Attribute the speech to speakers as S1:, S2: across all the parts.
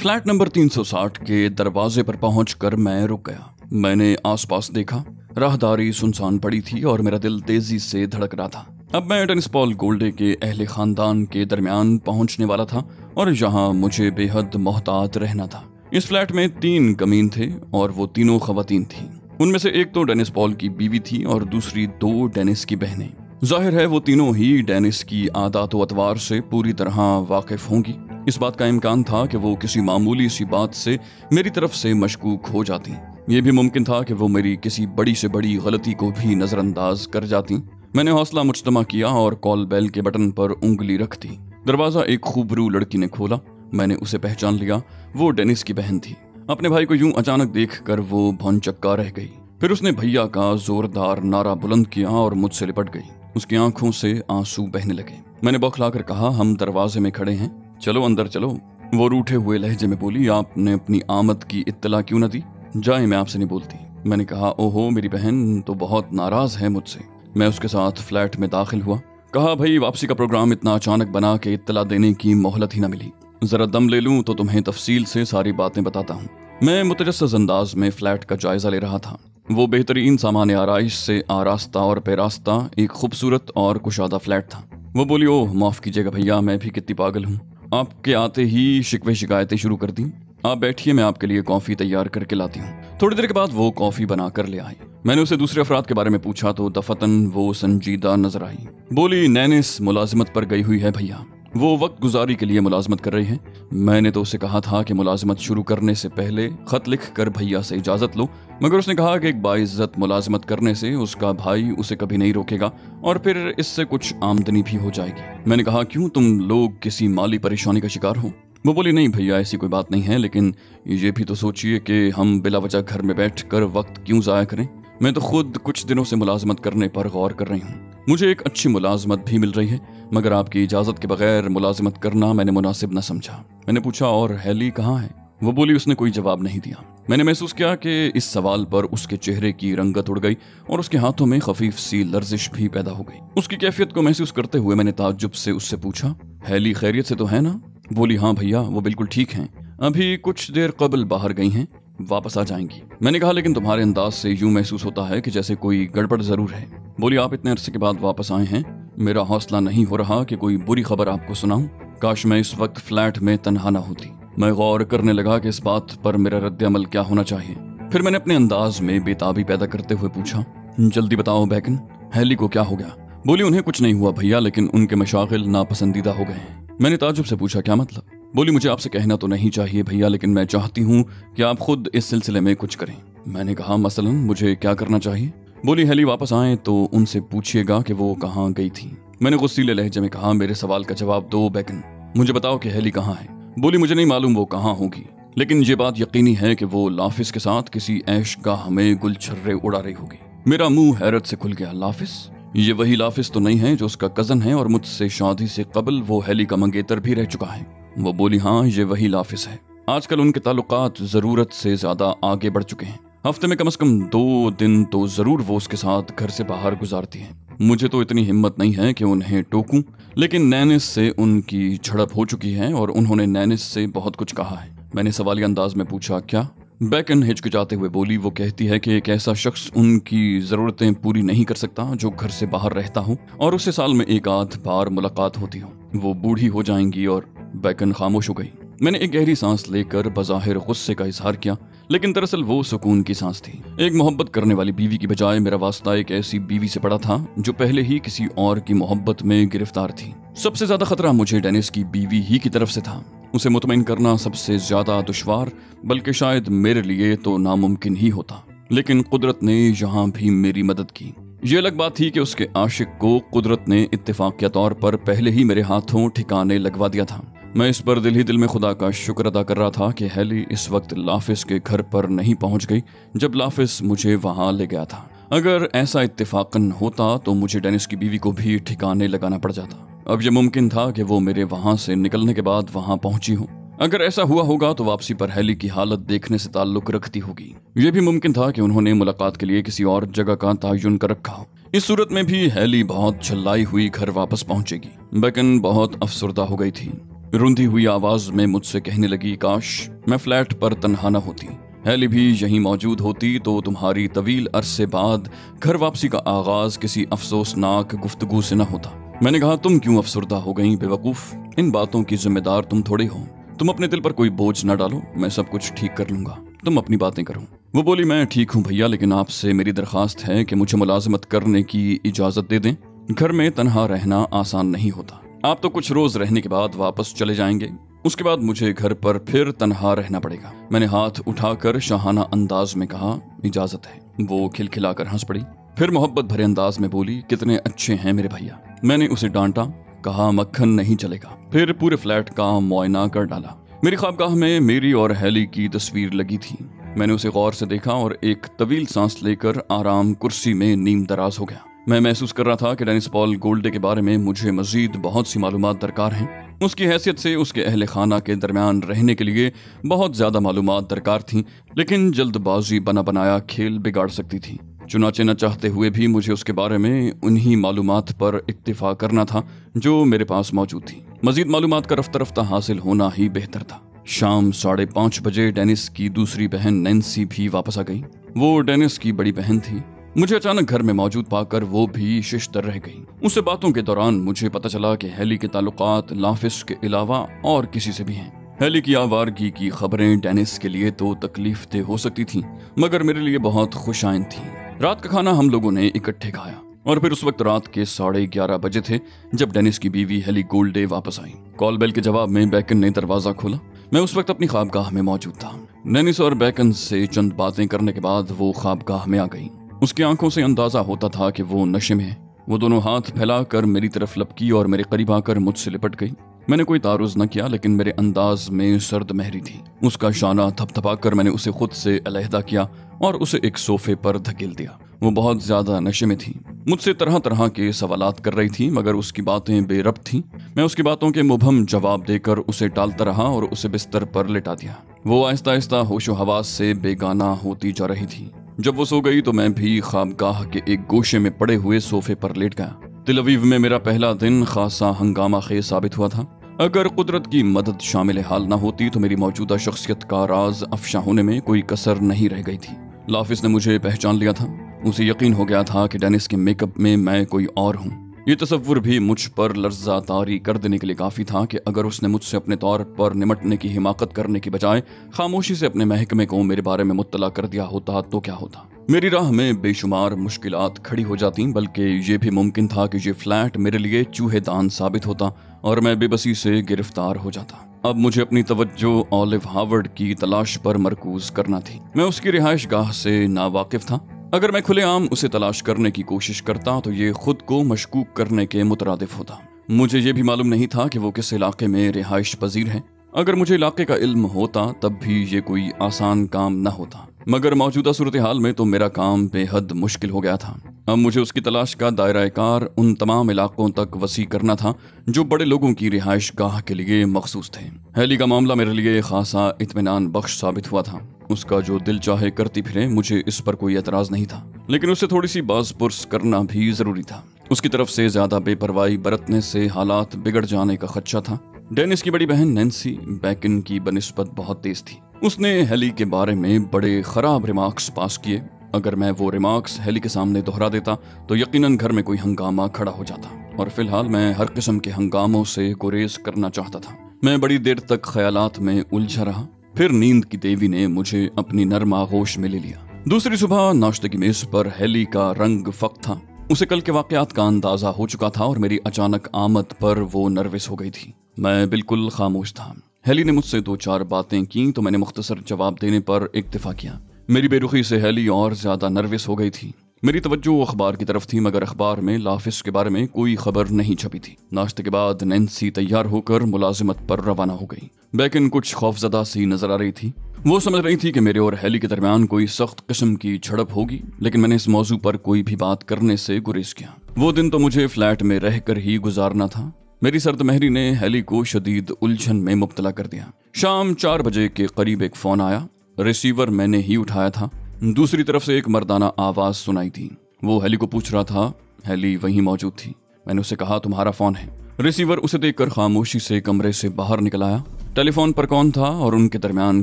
S1: Flat number 360 के दरवाजे पर पहुंचकर मैं रुक गया। मैंने आसपास देखा, राहदारी सुनसान पड़ी थी और मेरा दिल तेजी से धड़क रहा था। अब मैं डेनिस पॉल गोल्डे के अहले खानदान के दरमियान पहुंचने वाला था और यहाँ मुझे बेहद मोहतात रहना था। इस फ्लैट में 3 कमीन थे और वो तीनों खवातीन थीं। उनमें से एक तो डेनिस पॉल की बीवी थी और दूसरी 2 डेनिस की बहनें। जाहिर है वो तीनों ही डेनिस की आदात व अतवार से पूरी तरह वाकिफ होंगी। इस बात का इम्कान था कि वो किसी मामूली सी बात से मेरी तरफ से मशकूक हो जाती। ये भी मुमकिन था कि वो मेरी किसी बड़ी से बड़ी गलती को भी नजरअंदाज कर जाती। मैंने हौसला मुज्तमा किया और कॉल बेल के बटन पर उंगली रख दी। दरवाजा एक खूबरू लड़की ने खोला। मैंने उसे पहचान लिया, वो डेनिस की बहन थी। अपने भाई को यूं अचानक देखकर वो भौंचक्का रह गई। फिर उसने भैया का जोरदार नारा बुलंद किया और मुझसे लिपट गई। उसकी आंखों से आंसू बहने लगे। मैंने बौखलाकर कहा, हम दरवाजे में खड़े हैं, चलो अंदर चलो। वो रूठे हुए लहजे में बोली, आपने अपनी आमद की इत्तला क्यों न दी? जाए, मैं आपसे नहीं बोलती। मैंने कहा, ओहो मेरी बहन तो बहुत नाराज है मुझसे। मैं उसके साथ फ्लैट में दाखिल हुआ। कहा, भाई वापसी का प्रोग्राम इतना अचानक बना के इत्तला देने की मोहलत ही न मिली। जरा दम ले लूं तो तुम्हें तफसील से सारी बातें बताता हूँ। मैं मुतजस्सिस अंदाज में फ्लैट का जायजा ले रहा था। वो बेहतरीन सामान आराइश से आरास्ता और पेरास्ता एक खूबसूरत और कुशादा फ्लैट था। वो बोली, ओह माफ कीजिएगा भैया, मैं भी कितनी पागल हूँ। आपके आते ही शिकवे शिकायतें शुरू कर दी। आप बैठिए, मैं आपके लिए कॉफी तैयार करके लाती हूँ। थोड़ी देर के बाद वो कॉफी बना कर ले आई। मैंने उसे दूसरे अफराद के बारे में पूछा तो दफतन वो संजीदा नजर आई। बोली, नैनिस मुलाजिमत पर गई हुई है भैया, वो वक्त गुजारी के लिए मुलाजमत कर रही है। मैंने तो उसे कहा था कि मुलाजमत शुरू करने से पहले खत लिख कर भैया से इजाजत लो, मगर उसने कहा कि एक बाइज्जत मुलाजमत करने से उसका भाई उसे कभी नहीं रोकेगा और फिर इससे कुछ आमदनी भी हो जाएगी। मैंने कहा, क्यों, तुम लोग किसी माली परेशानी का शिकार हो? वो बोली, नहीं भैया ऐसी कोई बात नहीं है, लेकिन ये भी तो सोचिए कि हम बिला वजह घर में बैठ कर वक्त क्यों ज़ाया करें। मैं तो खुद कुछ दिनों से मुलाजमत करने पर गौर कर रही हूँ। मुझे एक अच्छी मुलाजमत भी मिल रही है, मगर आपकी इजाज़त के बगैर मुलाजमत करना मैंने मुनासिब न समझा। मैंने पूछा, और हेली कहाँ है? वो बोली, उसने कोई जवाब नहीं दिया। मैंने महसूस किया कि इस सवाल पर उसके चेहरे की रंगत उड़ गई और उसके हाथों में खफीफ सी लर्जिश भी पैदा हो गई। उसकी कैफियत को महसूस करते हुए मैंने ताज्जुब से उससे पूछा, हेली खैरियत से तो है ना? बोली, हाँ भैया, वो बिल्कुल ठीक हैं, अभी कुछ देर कबल बाहर गई हैं, वापस आ जाएंगी। मैंने कहा, लेकिन तुम्हारे अंदाज से यूं महसूस होता है कि जैसे कोई गड़बड़ जरूर है। बोली, आप इतने अरसे के बाद वापस आए हैं, मेरा हौसला नहीं हो रहा कि कोई बुरी खबर आपको सुनाऊं। काश मैं इस वक्त फ्लैट में तन्हा ना होती। मैं गौर करने लगा कि इस बात पर मेरा रद्द-ए-अमल क्या होना चाहिए। फिर मैंने अपने अंदाज में बेताबी पैदा करते हुए पूछा, जल्दी बताओ बैकन, हेली को क्या हो गया? बोली, उन्हें कुछ नहीं हुआ भैया, लेकिन उनके मशागिल नापसंदीदा हो गए हैं। मैंने ताज्जुब से पूछा, क्या मतलब? बोली, मुझे आपसे कहना तो नहीं चाहिए भैया, लेकिन मैं चाहती हूँ कि आप खुद इस सिलसिले में कुछ करें। मैंने कहा, मसलन मुझे क्या करना चाहिए? बोली, हेली वापस आए तो उनसे पूछिएगा कि वो कहाँ गई थी। मैंने गुस्सीले लहजे में कहा, मेरे सवाल का जवाब दो बैकन, मुझे बताओ कि हेली कहाँ है। बोली, मुझे नहीं मालूम वो कहाँ होगी, लेकिन ये बात यकीनी है कि वो लाफिस के साथ किसी ऐश गाह में गुलछर्रे उड़ा रही होगी। मेरा मुंह हैरत से खुल गया। लाफिस? ये वही लाफिस तो नहीं है जो उसका कजन है और मुझसे शादी से कबल वो हेली का मंगेतर भी रह चुका है? वो बोली, हाँ ये वही लाफिस है। आजकल उनके ताल्लुकात जरूरत से ज्यादा आगे बढ़ चुके हैं। हफ्ते में कम से कम 2 दिन तो जरूर वो उसके साथ घर से बाहर गुजारती है। मुझे तो इतनी हिम्मत नहीं है कि उन्हें टोकूं, लेकिन नैनिस से उनकी झड़प हो चुकी है और उन्होंने नैनिस से बहुत कुछ कहा है। मैंने सवालिया अंदाज में पूछा, क्या? बैकन हिचकिचाते हुए बोली, वो कहती है कि एक ऐसा शख्स उनकी जरूरतें पूरी नहीं कर सकता जो घर से बाहर रहता हो और उससे साल में 1 आध बार मुलाकात होती हो। वो बूढ़ी हो जाएंगी। और बैकन खामोश हो गई। मैंने एक गहरी सांस लेकर बज़ाहिर गुस्से का इजहार किया, लेकिन दरअसल वो सुकून की सांस थी। एक मोहब्बत करने वाली बीवी की बजाय मेरा वास्ता एक ऐसी बीवी से पड़ा था जो पहले ही किसी और की मोहब्बत में गिरफ्तार थी। सबसे ज्यादा खतरा मुझे डेनिस की बीवी ही की तरफ से था। उसे मुतमईन करना सबसे ज्यादा दुश्वार, बल्कि शायद मेरे लिए तो नामुमकिन ही होता, लेकिन कुदरत ने यहाँ भी मेरी मदद की। ये अलग बात थी कि उसके आशिक को कुदरत ने इत्तेफाकिया तौर पर पहले ही मेरे हाथों ठिकाने लगवा दिया था। मैं इस पर दिल ही दिल में खुदा का शुक्र अदा कर रहा था कि हेली इस वक्त लाफिस के घर पर नहीं पहुंच गई जब लाफिस मुझे वहां ले गया था। अगर ऐसा इत्तेफाकन होता तो मुझे डेनिस की बीवी को भी ठिकाने लगाना पड़ जाता। अब यह मुमकिन था कि वो मेरे वहां से निकलने के बाद वहां पहुंची हो। अगर ऐसा हुआ होगा तो वापसी पर हेली की हालत देखने से ताल्लुक रखती होगी। यह भी मुमकिन था कि उन्होंने मुलाकात के लिए किसी और जगह का तयन कर रखा हो। इस सूरत में भी हेली बहुत छल्लाई हुई घर वापस पहुंचेगी। बैकन बहुत अफसरदा हो गई थी। रुंधी हुई आवाज में मुझसे कहने लगी, काश मैं फ्लैट पर तन्हा न होती, हेली भी यहीं मौजूद होती तो तुम्हारी तवील अरसे बाद घर वापसी का आगाज किसी अफसोसनाक गुफ्तगू से न होता। मैंने कहा, तुम क्यों अफसरदा हो गई बेवकूफ, इन बातों की जिम्मेदार तुम थोड़े हो, तुम अपने दिल पर कोई बोझ न डालो, मैं सब कुछ ठीक कर लूंगा, तुम अपनी बातें करो। वो बोली, मैं ठीक हूँ भैया, लेकिन आपसे मेरी दरखास्त है कि मुझे मुलाजिमत करने की इजाजत दे दें। घर में तन्हा रहना आसान नहीं होता, आप तो कुछ रोज रहने के बाद वापस चले जाएंगे, उसके बाद मुझे घर पर फिर तन्हा रहना पड़ेगा। मैंने हाथ उठाकर शाहाना अंदाज में कहा, इजाजत है। वो खिलखिलाकर हंस पड़ी, फिर मोहब्बत भरे अंदाज में बोली, कितने अच्छे हैं मेरे भैया। मैंने उसे डांटा, कहा मक्खन नहीं चलेगा। फिर पूरे फ्लैट का मुआयना कर डाला। मेरी ख्वाबगाह में मेरी और हेली की तस्वीर लगी थी। मैंने उसे गौर से देखा और एक तवील सांस लेकर आराम कुर्सी में नीम दराज हो गया। मैं महसूस कर रहा था कि डेनिस पॉल गोल्डे के बारे में मुझे मजीद बहुत सी मालूमात दरकार हैं। उसकी हैसियत से उसके अहले खाना के दरमियान रहने के लिए बहुत ज्यादा मालूमात दरकार थीं, लेकिन जल्दबाजी बना बनाया खेल बिगाड़ सकती थी। चुनाचे न चाहते हुए भी मुझे उसके बारे में उन्हीं मालूमात पर इक्तिफा करना था जो मेरे पास मौजूद थी। मजीद मालूमात का रफ्ता रफ्ता हासिल होना ही बेहतर था। शाम 5:30 बजे डेनिस की दूसरी बहन नैन्सी भी वापस आ गई। वो डेनिस की बड़ी बहन थी। मुझे अचानक घर में मौजूद पाकर वो भी शिश्तर रह गई। उससे बातों के दौरान मुझे पता चला कि हेली के ताल्लुकात लाफिस के अलावा और किसी से भी हैं। हेली की आवारगी की खबरें डेनिस के लिए तो तकलीफ दे हो सकती थीं, मगर मेरे लिए बहुत खुशाइन थीं। रात का खाना हम लोगों ने इकट्ठे खाया और फिर उस वक्त रात के 11:30 बजे थे जब डेनिस की बीवी हेली गोल्डे वापस आई। कॉल बेल के जवाब में बैकन ने दरवाजा खोला। मैं उस वक्त अपनी ख्वाबगाह में मौजूद था। डेनिस और बैकन से चंद बातें करने के बाद वो ख्वाबगाह में आ गई। उसकी आंखों से अंदाजा होता था कि वो नशे में है। वो दोनों हाथ फैलाकर मेरी तरफ लपकी और मेरे करीब आकर मुझसे लिपट गई। मैंने कोई तारुज न किया, लेकिन मेरे अंदाज में सर्द महरी थी। उसका शाना थपथपाकर मैंने उसे खुद से अलहदा किया और उसे एक सोफे पर धकेल दिया। वो बहुत ज्यादा नशे में थी। मुझसे तरह तरह के सवालात कर रही थी, मगर उसकी बातें बेरब्त थीं। मैं उसकी बातों के मुबहम जवाब देकर उसे टालता रहा और उसे बिस्तर पर लिटा दिया। वो आहिस्ता आहिस्ता होशो हवास से बेगाना होती जा रही थी। जब वो सो गई तो मैं भी ख्वाबगाह के एक गोशे में पड़े हुए सोफे पर लेट गया। तिल अवीव में मेरा पहला दिन खासा हंगामा खेज साबित हुआ था। अगर कुदरत की मदद शामिल हाल न होती तो मेरी मौजूदा शख्सियत का राज अफशा होने में कोई कसर नहीं रह गई थी। लाफिस ने मुझे पहचान लिया था। उसे यकीन हो गया था कि डेनिस के मेकअप में मैं कोई और हूँ। ये तसव्वुर भी मुझ पर लर्जा तारी कर देने के लिए काफी था कि अगर उसने मुझसे अपने तौर पर निमटने की हिमाकत करने की बजाय खामोशी से अपने महकमे को मेरे बारे में मुत्तला कर दिया होता तो क्या होता। मेरी राह में बेशुमार मुश्किलात खड़ी हो जाती, बल्कि ये भी मुमकिन था कि ये फ्लैट मेरे लिए चूहेदान साबित होता और मैं बेबसी से गिरफ्तार हो जाता। अब मुझे अपनी तवज्जो ऑलिव हार्वर्ड की तलाश पर मरकूज करना थी। मैं उसकी रिहाइश गाह से नावाकिफ था। अगर मैं खुलेआम उसे तलाश करने की कोशिश करता तो ये खुद को मशकूक करने के मुतरादिफ होता। मुझे ये भी मालूम नहीं था कि वो किस इलाके में रिहाइश पजीर है। अगर मुझे इलाके का इल्म होता तब भी ये कोई आसान काम न होता, मगर मौजूदा सूरत हाल में तो मेरा काम बेहद मुश्किल हो गया था। अब मुझे उसकी तलाश का दायरा कार उन तमाम इलाकों तक वसी करना था जो बड़े लोगों की रिहाइश गाह के लिए मखसूस थे। हेली का मामला मेरे लिए खासा इत्मीनान बख्श साबित हुआ था। उसका जो दिल चाहे करती फिरे, मुझे इस पर कोई एतराज नहीं था, लेकिन उससे थोड़ी सी बाज पुर्स करना भी जरूरी था। उसकी तरफ से ज्यादा बेपरवाही बरतने से हालात बिगड़ जाने का खदशा था। डेनिस की बड़ी बहन नैन्सी बैकन की बनिस्बत बहुत तेज थी। उसने हेली के बारे में बड़े खराब रिमार्क्स पास किए। अगर मैं वो रिमार्क्स हेली के सामने दोहरा देता तो यकीनन घर में कोई हंगामा खड़ा हो जाता, और फिलहाल मैं हर किस्म के हंगामों से गुरेज करना चाहता था। मैं बड़ी देर तक ख्यालात में उलझा रहा। फिर नींद की देवी ने मुझे अपनी नर्म आगोश में ले लिया। दूसरी सुबह नाश्ते की मेज पर हेली का रंग फक था। उसे कल के वाकयात का अंदाजा हो चुका था और मेरी अचानक आमद पर वो नर्वस हो गई थी। मैं बिल्कुल खामोश था। हेली ने मुझसे 2-4 बातें की तो मैंने मुख्तसर जवाब देने पर इक्तिफा किया। मेरी बेरुखी से हेली और ज्यादा नर्वस हो गई थी। मेरी तवज्जो अखबार की तरफ थी, मगर अखबार में लाफिस के बारे में कोई खबर नहीं छपी थी। नाश्ते के बाद नैन्सी तैयार होकर मुलाजिमत पर रवाना हो गई। बैकन कुछ खौफजदा सी नजर आ रही थी। वो समझ रही थी कि मेरे और हेली के दरमियान कोई सख्त किस्म की झड़प होगी, लेकिन मैंने इस मौजू पर कोई भी बात करने से गुरेज किया। वो दिन तो मुझे फ्लैट में रहकर ही गुजारना था। मेरी सर्द महरी ने हेली को शदीद उलझन में मुब्तला कर दिया। शाम 4 बजे के करीब एक फोन आया। रिसीवर मैंने ही उठाया था। दूसरी तरफ से एक मर्दाना आवाज सुनाई थी। वो हेली को पूछ रहा था। हेली वहीं मौजूद थी। मैंने उसे कहा, तुम्हारा फोन है। रिसीवर उसे देखकर खामोशी से कमरे से बाहर निकल आया। टेलीफोन पर कौन था और उनके दरमियान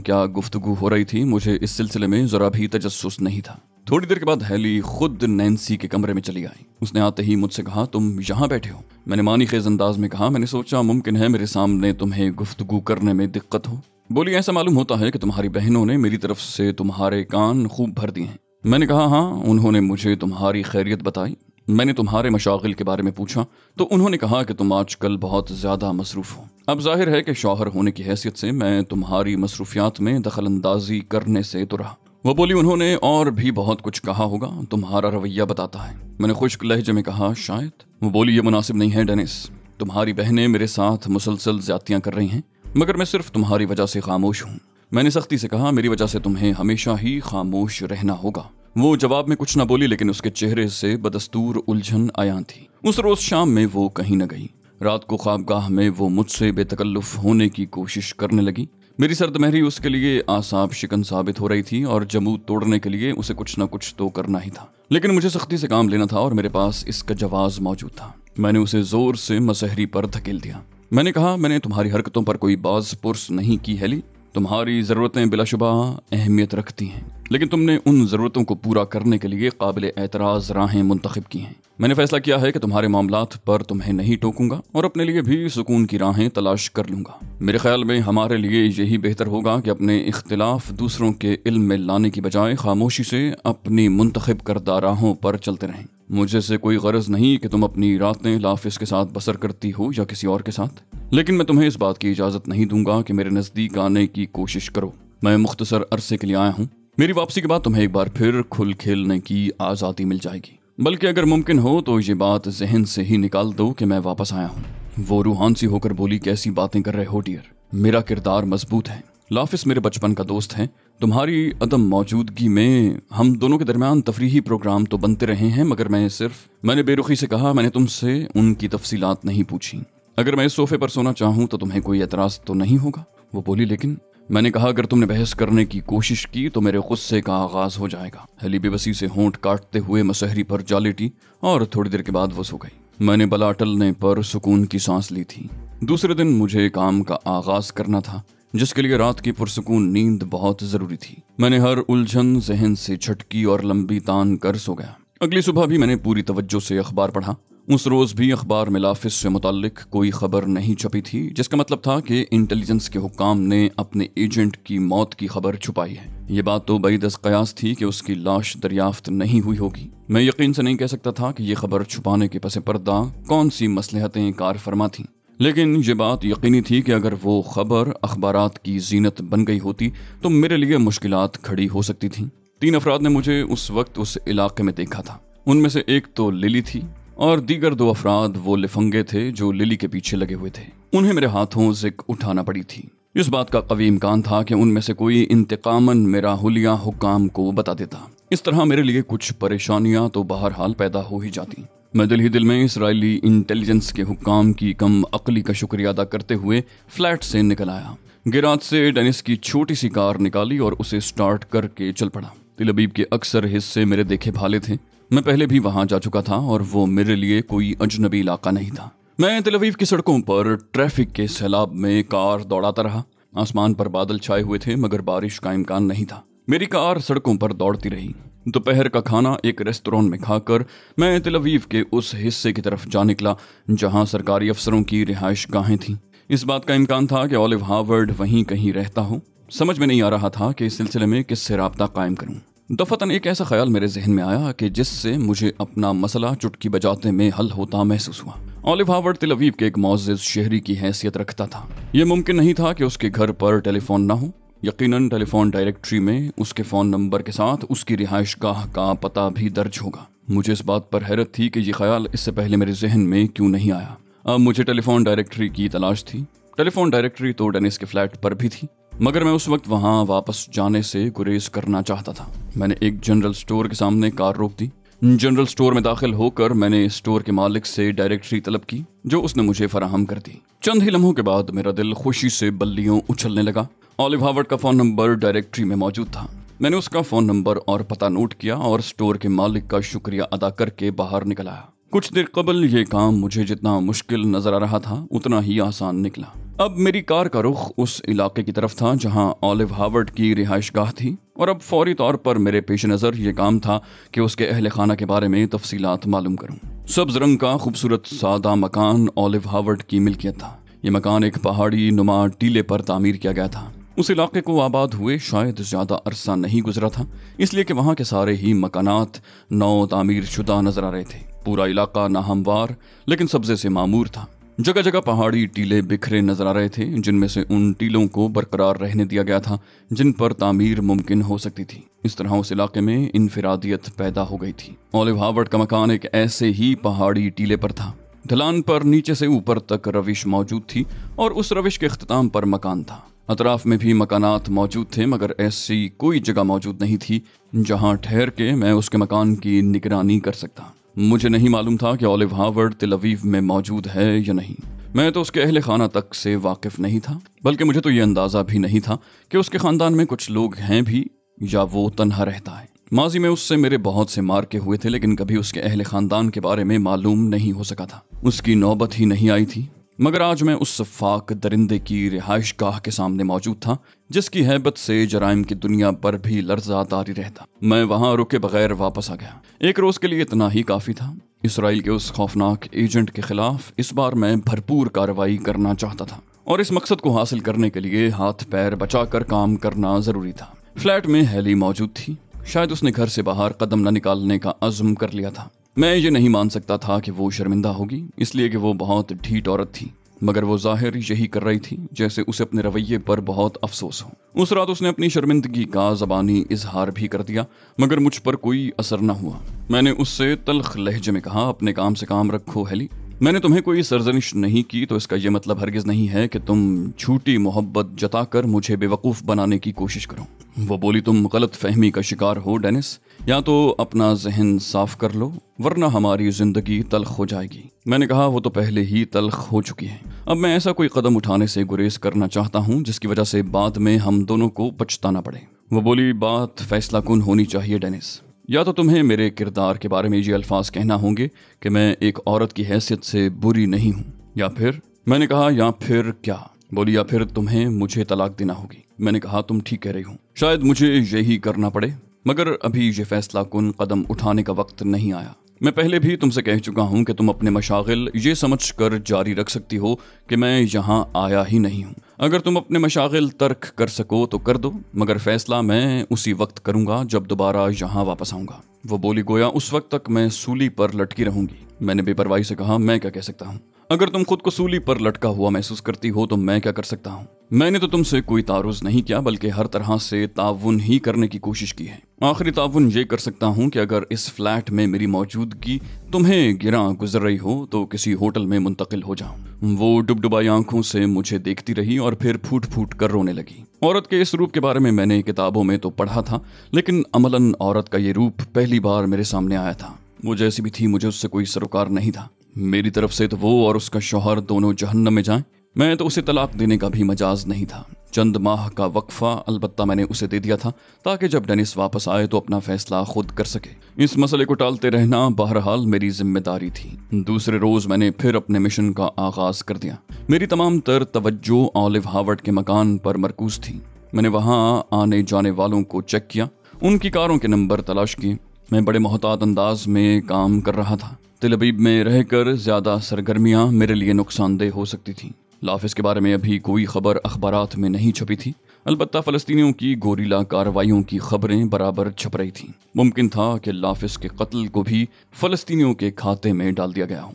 S1: क्या गुफ्तगू हो रही थी, मुझे इस सिलसिले में जरा भी तजस्सुस नहीं था। थोड़ी देर के बाद हेली खुद नैन्सी के कमरे में चली आई। उसने आते ही मुझसे कहा, तुम यहाँ बैठे हो? मैंने मानी खेज अंदाज में कहा, मैंने सोचा मुमकिन है मेरे सामने तुम्हें गुफ्तगू करने में दिक्कत हो। बोली, ऐसा मालूम होता है कि तुम्हारी बहनों ने मेरी तरफ से तुम्हारे कान खूब भर दिए हैं। मैंने कहा, हाँ, उन्होंने मुझे तुम्हारी खैरियत बताई। मैंने तुम्हारे मशागिल के बारे में पूछा तो उन्होंने कहा कि तुम आजकल बहुत ज्यादा मसरूफ हो। अब जाहिर है कि शौहर होने की हैसियत से मैं तुम्हारी मसरूफियात में दखल अंदाजी करने से तो रहा। वो बोली, उन्होंने और भी बहुत कुछ कहा होगा, तुम्हारा रवैया बताता है। मैंने खुश्क लहजे में कहा, शायद। वो बोली, ये मुनासिब नहीं है डेनिस, तुम्हारी बहनें मेरे साथ मुसलसल ज्यादतियां कर रही हैं, मगर मैं सिर्फ तुम्हारी वजह से खामोश हूँ। मैंने सख्ती से कहा, मेरी वजह से तुम्हें हमेशा ही खामोश रहना होगा। वो जवाब में कुछ न बोली, लेकिन उसके चेहरे से बदस्तूर उलझन आया थी। उस रोज शाम में वो कहीं न गई। रात को ख्वाबगाह में वो मुझसे बेतकल्लुफ होने की कोशिश करने लगी। मेरी सर्दमहरी उसके लिए आसाब शिकन साबित हो रही थी और जमूद तोड़ने के लिए उसे कुछ न कुछ तो करना ही था। लेकिन मुझे सख्ती से काम लेना था और मेरे पास इसका जवाज मौजूद था। मैंने उसे जोर से मसहरी पर धकेल दिया। मैंने कहा, मैंने तुम्हारी हरकतों पर कोई बाज पुर्स नहीं की हेली। तुम्हारी ज़रूरतें बिलाशुबा अहमियत रखती हैं, लेकिन तुमने उन ज़रूरतों को पूरा करने के लिए काबिल एतराज़ राहें मुंतखब की हैं। मैंने फैसला किया है कि तुम्हारे मामलात पर तुम्हें नहीं टोकूंगा और अपने लिए भी सुकून की राहें तलाश कर लूंगा। मेरे ख्याल में हमारे लिए यही बेहतर होगा कि अपने इख्तिलाफ दूसरों के इल्म में लाने की बजाय खामोशी से अपनी मुंतखब करदा राहों पर चलते रहें। मुझे से कोई गरज नहीं कि तुम अपनी रातें लाफिस के साथ बसर करती हो या किसी और के साथ, लेकिन मैं तुम्हें इस बात की इजाज़त नहीं दूंगा कि मेरे नज़दीक आने की कोशिश करो। मैं मुख्तसर अरसे के लिए आया हूँ। मेरी वापसी के बाद तुम्हें एक बार फिर खुल खेलने की आज़ादी मिल जाएगी। बल्कि अगर मुमकिन हो तो ये बात जहन से ही निकाल दो कि मैं वापस आया हूँ। वो रूहान सी होकर बोली, कैसी बातें कर रहे हो डियर, मेरा किरदार मजबूत है। लाफिस मेरे बचपन का दोस्त है। तुम्हारी अदम मौजूदगी में हम दोनों के दरमियान तफरीही प्रोग्राम तो बनते रहे हैं, मगर मैंने बेरुखी से कहा, मैंने तुमसे उनकी तफसीलात नहीं पूछी। अगर मैं इस सोफे पर सोना चाहूँ तो तुम्हें कोई एतराज़ तो नहीं होगा? वो बोली, लेकिन मैंने कहा, अगर तुमने बहस करने की कोशिश की तो मेरे गुस्से का आगाज हो जाएगा। हेली बेबसी से होंठ काटते हुए मसहरी पर जा लेटी और थोड़ी देर के बाद वो सो गई। मैंने बला टलने पर सुकून की सांस ली थी। दूसरे दिन मुझे काम का आगाज करना था, जिसके लिए रात की पुरसुकून नींद बहुत जरूरी थी। मैंने हर उलझन जहन से झटकी और लंबी तान कर सो गया। अगली सुबह भी मैंने पूरी तवज्जो से अखबार पढ़ा। उस रोज भी अखबार में लाफिस से मुताल्लिक कोई खबर नहीं छपी थी, जिसका मतलब था कि इंटेलिजेंस के हुक्काम ने अपने एजेंट की मौत की खबर छुपाई है। ये बात तो बड़ी दस कयास थी कि उसकी लाश दरियाफ्त नहीं हुई होगी। मैं यकीन से नहीं कह सकता था कि ये खबर छुपाने के पसे पर्दा कौन सी मसलहतें कार फरमा थीं, लेकिन ये बात यकीनी थी कि अगर वो खबर अखबारात की जीनत बन गई होती तो मेरे लिए मुश्किलात खड़ी हो सकती थीं। 3 अफराद ने मुझे उस वक्त उस इलाके में देखा था। उनमें से एक तो लिली थी और दीगर 2 अफराद वो लिफंगे थे जो लिली के पीछे लगे हुए थे। उन्हें मेरे हाथों जिक उठाना पड़ी थी। इस बात का कवी इम्कान था कि उनमें से कोई इंतकामन मेरा हुलिया हुक्काम को बता देता। इस तरह मेरे लिए कुछ परेशानियां तो बहरहाल पैदा हो ही जाती। मैं दिल ही दिल में इसराइली इंटेलिजेंस के हुक्काम की कम अक्ली का शुक्रिया अदा करते हुए फ्लैट से निकल आया। गिराज से डेनिस की छोटी सी कार निकाली और उसे स्टार्ट करके चल पड़ा। तिल अबीब के अक्सर हिस्से मेरे देखे भाले थे। मैं पहले भी वहां जा चुका था और वो मेरे लिए कोई अजनबी इलाका नहीं था। मैं तिल अबीब की सड़कों पर ट्रैफिक के सैलाब में कार दौड़ाता रहा। आसमान पर बादल छाए हुए थे, मगर बारिश का इम्कान नहीं था। मेरी कार सड़कों पर दौड़ती रही। दोपहर का खाना एक रेस्तोरेंट में खाकर मैं तिल अबीब के उस हिस्से की तरफ जा निकला जहां सरकारी अफसरों की रिहाइश गाहें थीं। इस बात का इम्कान था कि ऑलिव हार्वर्ड वहीं कहीं रहता हो। समझ में नहीं आ रहा था कि इस सिलसिले में किससे राब्ता कायम करूं। दफतन एक ऐसा ख्याल मेरे जहन में आया कि जिससे मुझे अपना मसला चुटकी बजाते में हल होता महसूस हुआ। ऑलिव हार्वर्ड तिल अबीब के एक मुअज़्ज़िज़ शहरी की हैसियत रखता था। यह मुमकिन नहीं था कि उसके घर पर टेलीफोन न हो। यकीनन टेलीफोन डायरेक्टरी में उसके फ़ोन नंबर के साथ उसकी रिहाइशगाह का पता भी दर्ज होगा। मुझे इस बात पर हैरत थी कि यह ख्याल इससे पहले मेरे जहन में क्यों नहीं आया। अब मुझे टेलीफोन डायरेक्टरी की तलाश थी। टेलीफोन डायरेक्टरी तो डेनिस के फ्लैट पर भी थी, मगर मैं उस वक्त वहां वापस जाने से गुरेज करना चाहता था। मैंने एक जनरल स्टोर के सामने कार रोक दी। जनरल स्टोर में दाखिल होकर मैंने स्टोर के मालिक से डायरेक्टरी तलब की, जो उसने मुझे फराहम कर दी। चंद ही लम्हों के बाद मेरा दिल खुशी से बल्लियों उछलने लगा। ऑलिव हार्वर्ड का फोन नंबर डायरेक्टरी में मौजूद था। मैंने उसका फोन नंबर और पता नोट किया और स्टोर के मालिक का शुक्रिया अदा करके बाहर निकल आया। कुछ देर कबल ये काम मुझे जितना मुश्किल नजर आ रहा था उतना ही आसान निकला। अब मेरी कार का रुख उस इलाके की तरफ था जहां ऑलिव हार्वर्ड की रिहाइशगाह थी और अब फौरी तौर पर मेरे पेश नज़र ये काम था कि उसके अहल खाना के बारे में तफसीलात मालूम करूं। सब्ज रंग का खूबसूरत सादा मकान ऑलिव हार्वर्ड की मिल्कियत था। ये मकान एक पहाड़ी नुमा टीले पर तामीर किया गया था। उस इलाके को आबाद हुए शायद ज्यादा अरसा नहीं गुजरा था, इसलिए कि वहां के सारे ही मकानात नौ तामीर शुदा नजर आ रहे थे। पूरा इलाका नाहमवार लेकिन सब्जे से मामूर था। जगह जगह पहाड़ी टीले बिखरे नजर आ रहे थे, जिनमें से उन टीलों को बरकरार रहने दिया गया था जिन पर तामीर मुमकिन हो सकती थी। इस तरह उस इलाके में इनफिरादियत पैदा हो गई थी। ऑलिव हार्वर्ड का मकान एक ऐसे ही पहाड़ी टीले पर था। ढलान पर नीचे से ऊपर तक रविश मौजूद थी और उस रविश के इख्तिताम पर मकान था। अतराफ में भी मकानात मौजूद थे, मगर ऐसी कोई जगह मौजूद नहीं थी जहां ठहर के मैं उसके मकान की निगरानी कर सकता। मुझे नहीं मालूम था कि ऑलिव हार्वर्ड तिल अवीव में मौजूद है या नहीं। मैं तो उसके अहले खाना तक से वाकिफ नहीं था, बल्कि मुझे तो ये अंदाजा भी नहीं था कि उसके खानदान में कुछ लोग हैं भी या वो तन्हा रहता है। माजी में उससे मेरे बहुत से मार्के हुए थे, लेकिन कभी उसके अहले खानदान के बारे में मालूम नहीं हो सका था। उसकी नौबत ही नहीं आई थी। मगर आज मैं उस फाक दरिंदे की रिहाइशगाह के सामने मौजूद था जिसकी हैबत से जराइम की दुनिया पर भी लर्जा तारी रहता। मैं वहां रुके बगैर वापस आ गया। एक रोज के लिए इतना ही काफी था। इसराइल के उस खौफनाक एजेंट के खिलाफ इस बार मैं भरपूर कार्रवाई करना चाहता था और इस मकसद को हासिल करने के लिए हाथ पैर बचाकर काम करना जरूरी था। फ्लैट में हेली मौजूद थी। शायद उसने घर से बाहर कदम न निकालने का अज़्म कर लिया था। मैं ये नहीं मान सकता था कि वो शर्मिंदा होगी, इसलिए कि वो बहुत ढीठ औरत थी, मगर वो जाहिर यही कर रही थी जैसे उसे अपने रवैये पर बहुत अफसोस हो। उस रात उसने अपनी शर्मिंदगी का ज़बानी इजहार भी कर दिया, मगर मुझ पर कोई असर न हुआ। मैंने उससे तल्ख लहजे में कहा, अपने काम से काम रखो हेली। मैंने तुम्हें कोई सरजनिश नहीं की तो इसका यह मतलब हरगिज नहीं है कि तुम झूठी मोहब्बत जताकर मुझे बेवकूफ़ बनाने की कोशिश करो। वो बोली, तुम गलत फहमी का शिकार हो डेनिस, या तो अपना जहन साफ कर लो वरना हमारी जिंदगी तल्ख हो जाएगी। मैंने कहा, वो तो पहले ही तल्ख हो चुकी है। अब मैं ऐसा कोई कदम उठाने से गुरेज करना चाहता हूँ जिसकी वजह से बाद में हम दोनों को पछताना पड़े। वो बोली, बात फैसला कुन होनी चाहिए डेनिस। या तो तुम्हें मेरे किरदार के बारे में ये अल्फाज कहना होंगे कि मैं एक औरत की हैसियत से बुरी नहीं हूँ, या फिर। मैंने कहा, या फिर क्या? बोली, या फिर तुम्हें मुझे तलाक देना होगी। मैंने कहा, तुम ठीक कह रही हो, शायद मुझे यही करना पड़े, मगर अभी ये फैसला कुन कदम उठाने का वक्त नहीं आया। मैं पहले भी तुमसे कह चुका हूँ कि तुम अपने मशागिल ये समझ कर जारी रख सकती हो कि मैं यहाँ आया ही नहीं हूँ। अगर तुम अपने मशागिल तर्क कर सको तो कर दो, मगर फैसला मैं उसी वक्त करूँगा जब दोबारा यहाँ वापस आऊँगा। वो बोली, गोया उस वक्त तक मैं सूली पर लटकी रहूंगी। मैंने बेपरवाही से कहा, मैं क्या कह सकता हूँ? अगर तुम खुद को सूली पर लटका हुआ महसूस करती हो तो मैं क्या कर सकता हूँ? मैंने तो तुमसे कोई तारुज नहीं किया, बल्कि हर तरह से ताउन ही करने की कोशिश की है। आखिरी ताउन ये कर सकता हूँ कि अगर इस फ्लैट में मेरी मौजूदगी तुम्हें गिरा गुजर रही हो तो किसी होटल में मुंतकिल हो जाऊं। वो डुबडुबाई आंखों से मुझे देखती रही और फिर फूट फूट कर रोने लगी। औरत के इस रूप के बारे में मैंने किताबों में तो पढ़ा था, लेकिन अमलन औरत का ये रूप पहली बार मेरे सामने आया था। वो जैसी भी थी, मुझे उससे कोई सरोकार नहीं था। मेरी तरफ से तो वो और उसका शौहर दोनों जहन्नम में जाएं, मैं तो उसे तलाक देने का भी मजाज नहीं था। चंद माह का वक्फा अलबत्ता मैंने उसे दे दिया था ताकि जब डेनिस वापस आए तो अपना फैसला खुद कर सके। इस मसले को टालते रहना बहरहाल मेरी जिम्मेदारी थी। दूसरे रोज मैंने फिर अपने मिशन का आगाज कर दिया। मेरी तमाम तर तवज्जो ऑलिव हार्वर्ड के मकान पर मरकूज थी। मैंने वहां आने जाने वालों को चेक किया, उनकी कारों के नंबर तलाश किए। मैं बड़े मोहतात अंदाज में काम कर रहा था। तिल अबीब में रहकर ज्यादा सरगर्मियां मेरे लिए नुकसानदेह हो सकती थीं। लाफिस के बारे में अभी कोई खबर अखबारात में नहीं छपी थी, अलबत्ता फलस्तीनियों की गोरीला कार्रवाइयों की खबरें बराबर छप रही थीं। मुमकिन था कि लाफिस के कत्ल को भी फलस्तीनियों के खाते में डाल दिया गया हो।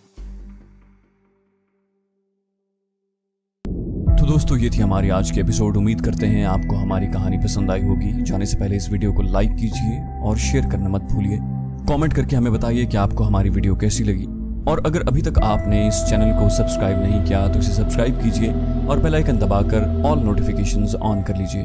S2: तो दोस्तों, ये थी हमारी आज की एपिसोड। उम्मीद करते हैं आपको हमारी कहानी पसंद आई होगी। जाने से पहले इस वीडियो को लाइक कीजिए और शेयर करना मत भूलिए। कमेंट करके हमें बताइए कि आपको हमारी वीडियो कैसी लगी, और अगर अभी तक आपने इस चैनल को सब्सक्राइब नहीं किया तो इसे सब्सक्राइब कीजिए और बेल आइकन दबाकर ऑल नोटिफिकेशंस ऑन कर लीजिए।